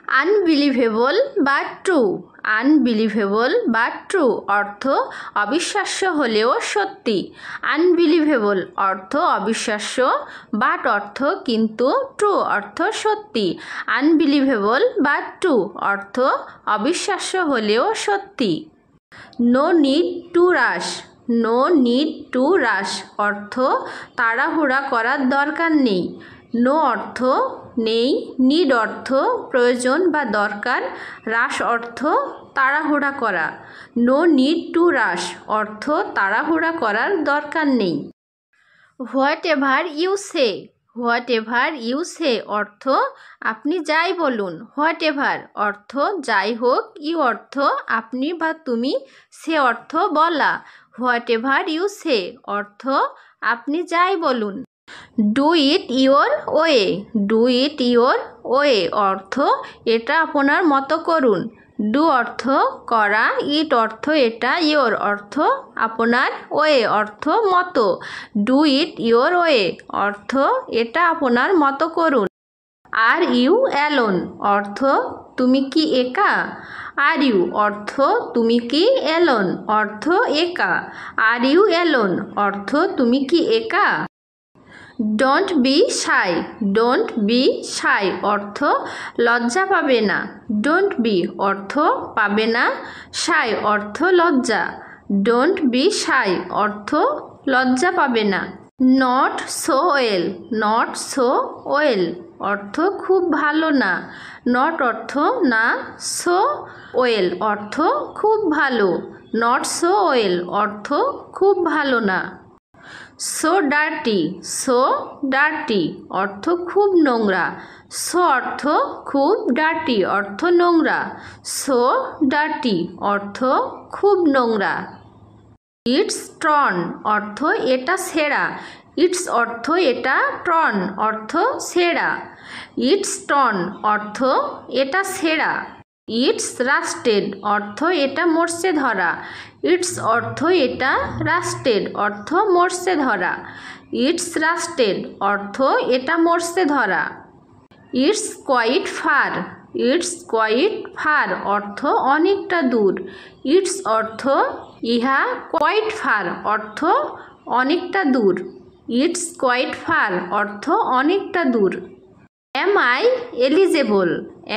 Unbelievable বা true. Unbelievable বা true অর্থ অবিশ্বাস্য হলেও সত্যি। আনবিলিভেবল অর্থ অবিশ্বাস্য, বাট অর্থ কিন্তু, ট্রু অর্থ সত্যি। আনবিলিভেবল বা ট্রু অর্থ অবিশ্বাস্য হলেও সত্যি। No need to rush. No need to rush অর্থ তাড়াহুড়া করার দরকার নেই। নো অর্থ নেই, নিড অর্থ প্রয়োজন বা দরকার, রাশ অর্থ তাড়াহুড়া করা। নো নিড টু রাশ অর্থ তাড়াহুড়া করার দরকার নেই। Whatever you say. Whatever you say অর্থ আপনি যাই বলুন। হোয়াট এভার অর্থ যাই হোক, ইউ অর্থ আপনি বা তুমি, সে অর্থ বলা। হোয়াট এভার ইউ সে অর্থ আপনি যাই বলুন। Do it your way. Do it your way অর্থ এটা আপনার মতো করুন। ডু অর্থ করা, ইট অর্থ এটা, ইয়োর অর্থ আপনার, ওয়ে অর্থ মতো। ডু ইট ইয়োর ওয়ে অর্থ এটা আপনার মতো করুন। আর ইউ অ্যালোন অর্থ তুমি কি একা। আর ইউ অর্থ তুমি কি, অ্যালোন অর্থ একা। আর ইউ অ্যালোন অর্থ তুমি কি একা। Don't be shy. Don't be shy অর্থ লজ্জা পাবে না। ডোন্ট বি অর্থ পাবে না, শাই অর্থ লজ্জা। ডোন্ট বি শাই অর্থ লজ্জা পাবে না। Not so well. Not so well অর্থ খুব ভালো না। নট অর্থ না, সো ওয়েল অর্থ খুব ভালো। নট সো ওয়েল অর্থ খুব ভালো না। So dirty. সো ডার্টি অর্থ খুব নোংরা। সো অর্থ খুব, ডার্টি অর্থ নোংরা। সো ডার্টি অর্থ খুব নোংরা। ইটস ট্রন অর্থ এটা ছেঁড়া। ইটস অর্থ এটা, ট্রন অর্থ ছেঁড়া। ইটস ট্রন অর্থ এটা ছেঁড়া। ইটস রাস্টেড অর্থ এটা মরচে ধরা। ইটস অর্থ এটা, রাস্টেড অর্থ মরচে ধরা। ইটস রাস্টেড অর্থ এটা মরচে ধরা। It's quite far. It's quite far অর্থ অনেকটা দূর। ইটস অর্থ ইহা, কোয়াইট ফার অর্থ অনেকটা দূর। ইটস কোয়াইট ফার অর্থ অনেকটা দূর। Am I eligible.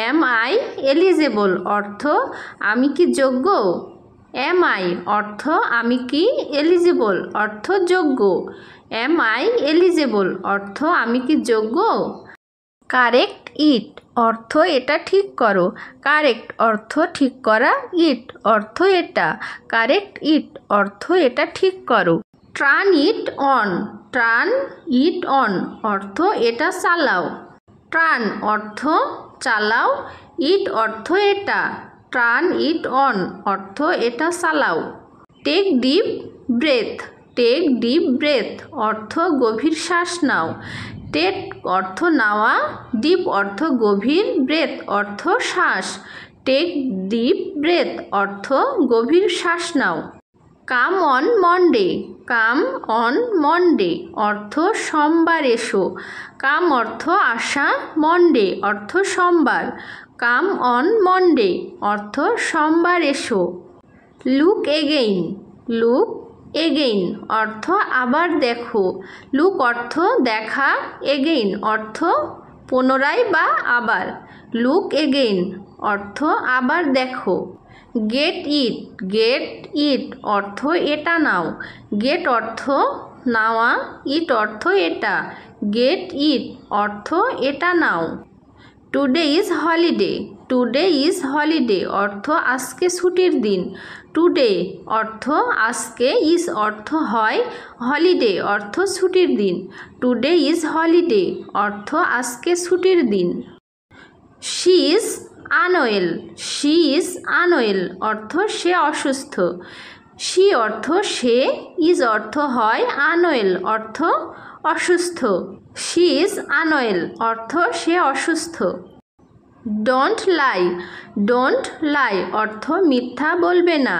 Am I eligible অর্থ আমি কি যোগ্য। এম আই অর্থ আমি কি, এলিজেবল অর্থ যোগ্য। এম আই এলিজেবল অর্থ আমি কি যোগ্য। কারেক্ট ইট অর্থ এটা ঠিক করো। কারেক্ট অর্থ ঠিক করা, ইট অর্থ এটা। কারেক্ট ইট অর্থ এটা ঠিক করো। Turn it on. Turn it on অর্থ এটা চালাও। টার্ন অর্থ চালাও, ইট অর্থ এটা। টার্ন ইট অন অর্থ এটা চালাও। Take deep breath. Take deep breath অর্থ গভীর শ্বাস নাও। টেক অর্থ নেওয়া, ডিপ অর্থ গভীর, ব্রেথ অর্থ শ্বাস। টেক ডিপ ব্রেথ অর্থ গভীর শ্বাস নাও। Come on Monday. Come on Monday অর্থ সোমবার এসো। কাম অর্থ আসা, মন্ডে অর্থ সোমবার। কাম অন মন্ডে অর্থ সোমবার এসো। Look again. লুক এগেইন অর্থ আবার দেখো। লুক অর্থ দেখা, এগেইন অর্থ পুনরায় বা আবার। লুক এগেইন অর্থ আবার দেখো। Get it. গেট ইট অর্থ এটা নাও। গেট অর্থ নেওয়া, ইট অর্থ এটা। গেট ইট অর্থ এটা নাও। Today is holiday. Today is holiday অর্থ আজকে ছুটির দিন। টুডে অর্থ আজকে, ইজ অর্থ হয়, হলিডে অর্থ ছুটির দিন। টুডে ইজ হলিডে অর্থ আজকে ছুটির দিন। She is unwell. She is unwell অর্থ সে অসুস্থ। শি অর্থ সে, ইজ অর্থ হয়, আনওয়েল অর্থ অসুস্থ। শি ইজ আনওয়েল অর্থ সে অসুস্থ। Don't lie. ডোন্ট লাই অর্থ মিথ্যা বলবে না।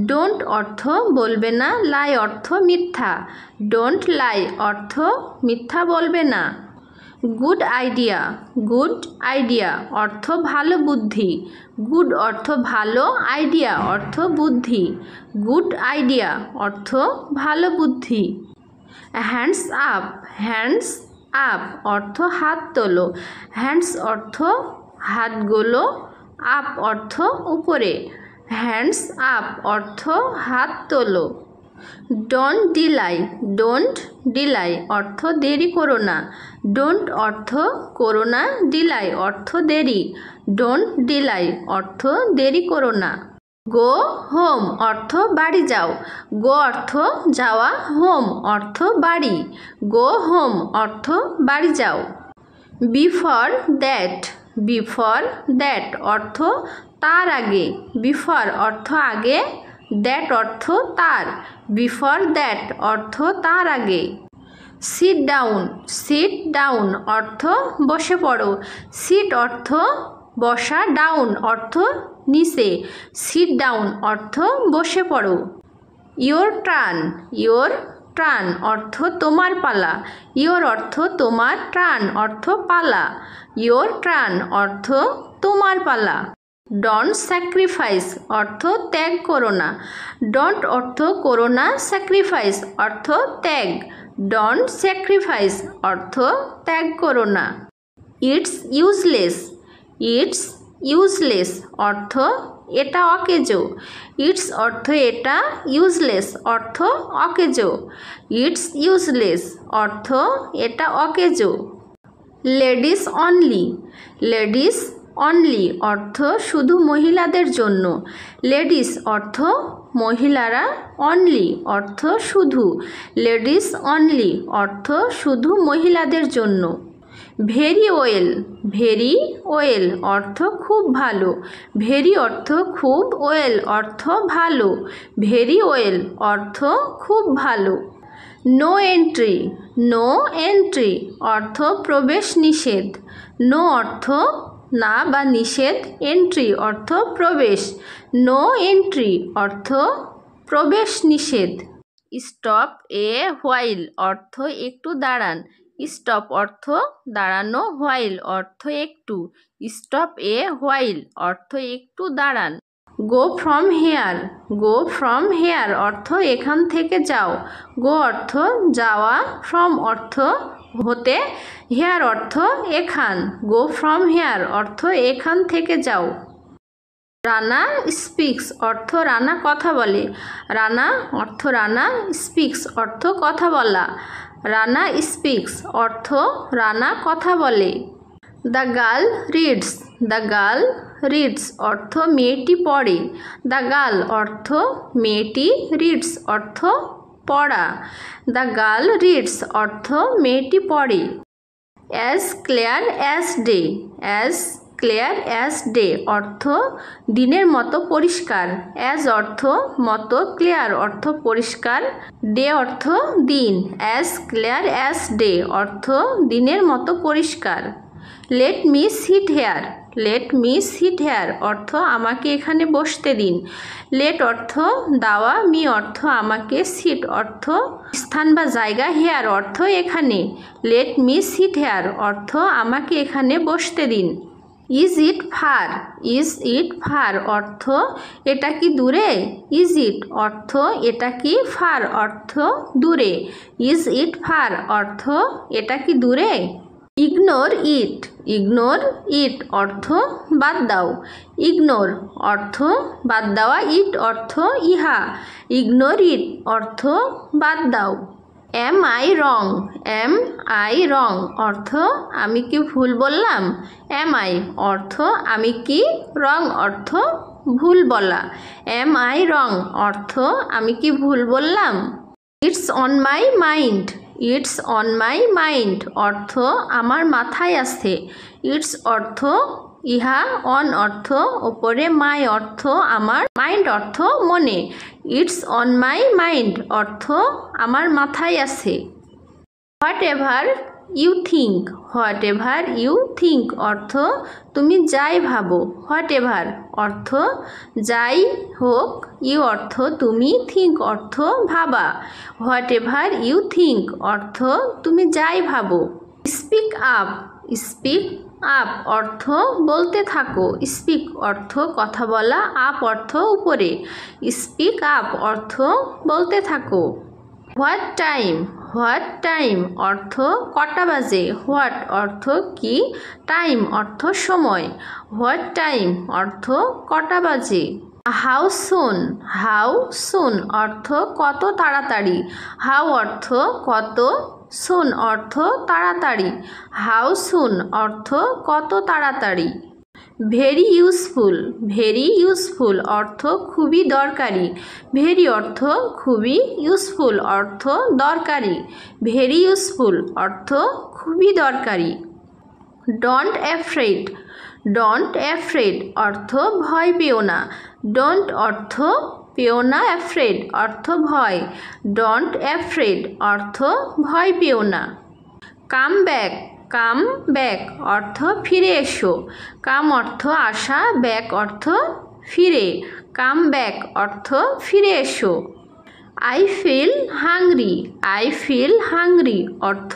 ডোন্ট অর্থ বলবে না, লাই অর্থ মিথ্যা। ডোন্ট লাই অর্থ মিথ্যা বলবে না। গুড আইডিয়া, গুড আইডিয়া অর্থ ভালো বুদ্ধি। গুড অর্থ ভালো, আইডিয়া অর্থ বুদ্ধি। গুড আইডিয়া অর্থ ভালো বুদ্ধি। হ্যান্ডস আপ, হ্যান্ডস আপ অর্থ হাত তোলো। হ্যান্ডস অর্থ হাতগুলো, আপ অর্থ উপরে। হ্যান্ডস আপ অর্থ হাত তোলো। ডোন্ট ডিলাই, ডোন্ট ডিলাই অর্থ দেরি করো না। ডোন্ট অর্থ করো না, ডিলাই অর্থ দেরি। ডোন্ট ডিলাই অর্থ দেরি করো না। গো হোম অর্থ বাড়ি যাও। গো অর্থ যাওয়া, হোম অর্থ বাড়ি। গো হোম অর্থ বাড়ি যাও। বিফর দ্যাট, বিফর দ্যাট অর্থ তার আগে। বিফর অর্থ আগে, দ্যাট অর্থ তার। বিফর দ্যাট অর্থ তার আগে। সিট ডাউন, সিট ডাউন অর্থ বসে পড়ো। সিট অর্থ বসা, ডাউন অর্থ নিচে। সিট ডাউন অর্থ বসে পড়ো। ইয়োর টার্ন, ইয়োর টার্ন অর্থ তোমার পালা। ইয়োর অর্থ তোমার, টার্ন অর্থ পালা। ইয়োর টার্ন অর্থ তোমার পালা। ডোন্ট স্যাক্রিফাইস অর্থ ত্যাগ করো না। ডোন্ট অর্থ করো না, স্যাক্রিফাইস অর্থ ত্যাগ। ডোন্ট স্যাক্রিফাইস অর্থ ত্যাগ করো না। ইটস ইউজলেস, ইটস ইউজলেস অর্থ এটা অকেজো। ইটস অর্থ এটা, ইউজলেস অর্থ অকেজো। ইটস ইউজলেস অর্থ এটা অকেজো। লেডিস অনলি, লেডিস অনলি অর্থ শুধু মহিলাদের জন্য। লেডিস অর্থ মহিলারা, অনলি অর্থ শুধু। লেডিস অনলি অর্থ শুধু মহিলাদের জন্য। ভেরি ওয়েল, ভেরি ওয়েল অর্থ খুব ভালো। ভেরি অর্থ খুব, ওয়েল অর্থ ভালো। ভেরি ওয়েল অর্থ খুব ভালো। নো এন্ট্রি, নো এন্ট্রি অর্থ প্রবেশ নিষেধ। নো অর্থ না বা নিষেধ, এন্ট্রি অর্থ প্রবেশ। নো এন্ট্রি অর্থ প্রবেশ নিষেধ। স্টপ এ হোয়াইল অর্থ একটু দাঁড়ান। স্টপ অর্থ দাঁড়ানো, হোয়াইল অর্থ একটু। স্টপ এ হোয়াইল অর্থ একটু দাঁড়ান। গো from here, go from here অর্থ এখান থেকে যাও। গো অর্থ যাওয়া, ফ্রম অর্থ হতে, হেয়ার অর্থ এখান। গো ফ্রম হেয়ার অর্থ এখান থেকে যাও। রানা স্পিক্স অর্থ রানা কথা বলে। রানা অর্থ রানা, স্পিক্স অর্থ কথা বলা। রানা স্পিক্স অর্থ রানা কথা বলে। The girl reads, the girl reads অর্থ মেয়েটি পড়ে। দ্য গার্ল অর্থ মেয়েটি, রিডস অর্থ পড়া। দ্য গার্ল রিডস অর্থ মেয়েটি পড়ে। As clear as day, as clear as day অর্থ দিনের মতো পরিষ্কার। অ্যাজ অর্থ মতো, ক্লিয়ার অর্থ পরিষ্কার, ডে অর্থ দিন। অ্যাজ ক্লিয়ার অ্যাজ ডে অর্থ দিনের মতো পরিষ্কার। Let me sit here, let me sit here অর্থ আমাকে এখানে বসতে দিন। লেট অর্থ দেওয়া, মি অর্থ আমাকে, সিট অর্থ স্থান বা জায়গা, হেয়ার অর্থ এখানে। লেট মি সিট হেয়ার অর্থ আমাকে এখানে বসতে দিন। Is it fur, is it fur অর্থ এটা কি দূরে। ইজ ইট অর্থ এটা কি, ফার অর্থ দূরে। ইজ ইট ফার অর্থ এটা কি দূরে। ইগনোর ইট, ইগনোর ইট অর্থ বাদ দাও। ইগনোর অর্থ বাদ দেওয়া, ইট অর্থ ইহা। ইগনোর ইট অর্থ বাদ দাও। Am I wrong, am I wrong অর্থ আমি কি ভুল বললাম। এম আই অর্থ আমি কি, রং অর্থ ভুল বলা। এম আই রং অর্থ আমি কি ভুল বললাম। It's on my mind, it's on my mind অর্থ আমার মাথায় আছে। ইটস অর্থ ইহা, অন অর্থ ওপরে, মাই অর্থ আমার, মাইন্ড অর্থ মনে। ইটস অন মাই মাইন্ড অর্থ আমার মাথায় আছে। Whatever you think, whatever you think অর্থ তুমি যাই ভাবো। হোয়াট এভার অর্থ যাই হোক, ইউ অর্থ তুমি, থিঙ্ক অর্থ ভাবা। হোয়াট এভার ইউ থিঙ্ক অর্থ তুমি যাই ভাবো। স্পিক আপ, স্পিক আপ অর্থ বলতে থাকো, স্পিক অর্থ কথা বলা, আপ অর্থ উপরে। স্পিক আপ অর্থ বলতে থাকো। হোয়াট টাইম, হোয়াট টাইম অর্থ কটা বাজে, হোয়াট অর্থ কি, টাইম অর্থ সময়। হোয়াট টাইম অর্থ কটা বাজে। হাউ সুন, হাউ সুন অর্থ কত তাড়াতাড়ি, হাউ অর্থ কত, সুন অর্থ তাড়াতাড়ি। হাউ সুন অর্থ কত তাড়াতাড়ি। ভেরি ইউজফুল, ভেরি ইউজফুল অর্থ খুবই দরকারি, ভেরি অর্থ খুবই, ইউজফুল অর্থ দরকারি। ভেরি ইউজফুল অর্থ খুবই দরকারি। ডোন্ট অ্যাফ্রেড, ডোন্ট অ্যাফ্রেড অর্থ ভয় পেও না, ডোন্ট অর্থ পেও না, অ্যাফ্রেড অর্থ ভয়। ডোন্ট অ্যাফ্রেড অর্থ ভয় পেও না। কাম ব্যাক, কাম ব্যাক অর্থ ফিরে এসো, কাম অর্থ আসা, ব্যাক অর্থ ফিরে। কাম ব্যাক অর্থ ফিরে এসো। I feel hungry, I feel hungry অর্থ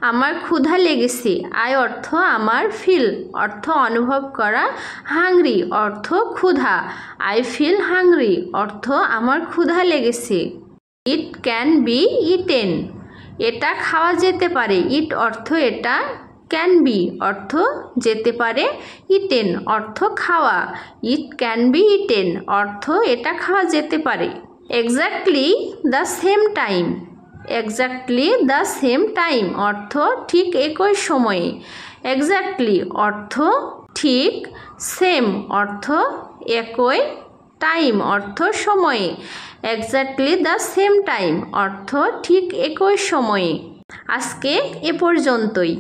আমার ক্ষুধা লেগেছে, আই অর্থ আমার, ফিল অর্থ অনুভব করা, হাংরি অর্থ ক্ষুধা। আই ফিল হাংরি অর্থ আমার ক্ষুধা লেগেছে। ইট ক্যান বি ইটেন, এটা খাওয়া যেতে পারে, ইট অর্থ এটা, ক্যান বি অর্থ যেতে পারে, ইটেন অর্থ খাওয়া। ইট ক্যান বি ইটেন অর্থ এটা খাওয়া যেতে পারে। Exactly the same time, exactly the same time অর্থ ঠিক একই সময়ে। এক্স্যাক্টলি অর্থ ঠিক, সেম অর্থ একই, টাইম অর্থ সময়ে। এক্স্যাক্টলি দ্য সেম টাইম অর্থ ঠিক একই সময়ে। আজকে এ পর্যন্তই।